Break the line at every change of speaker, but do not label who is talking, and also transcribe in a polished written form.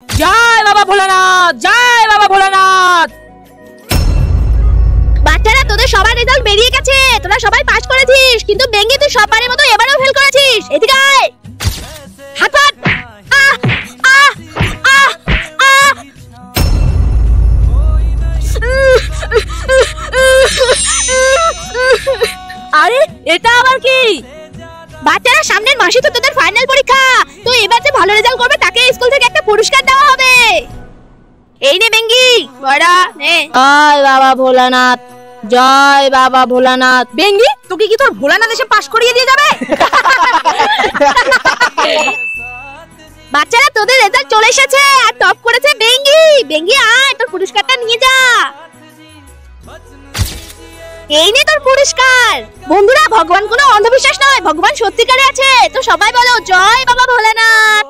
জয় বাবা ভোলানাথ, জয় বাবা ভোলানাথ।
বাচ্চারা, তোদের সবার রেজাল্ট বেরিয়ে গেছে, তোরা সবাই পাস করেছিস, কিন্তু বেঙ্গি তুই সববারের মতো এবারেও ফেল করেছিস। এদিকে আয়, হাত পাত।
আরে এটা আবার কি?
বাচ্চারা, সামনের মাসে তো তোদের ফাইনাল পরীক্ষা, তো এবার যে ভালো রেজাল্ট করবে তাকে স্কুল থেকে একটা পুরস্কার দেওয়া হবে। এই নে বেঙ্গি, বড়া নে।
জয় বাবা ভোলানাথ, জয় বাবা ভোলানাথ। বেঙ্গি, তোকে কি তোর ভোলানাথ এসে পাস করিয়ে দিয়ে যাবে?
বাচ্চারা, তোদের রেজাল্ট চলে এসেছে আর টপ করেছে বেঙ্গি। বেঙ্গি আয়, তোর পুরস্কারটা নিয়ে যা। এই নে তোর পুরস্কার। বন্ধুরা, ভগবান কোনো অন্ধবিশ্বাস নয়, ভগবান সত্যিকারে আছে। তো সবাই বলো জয় বাবা ভোলানাথ।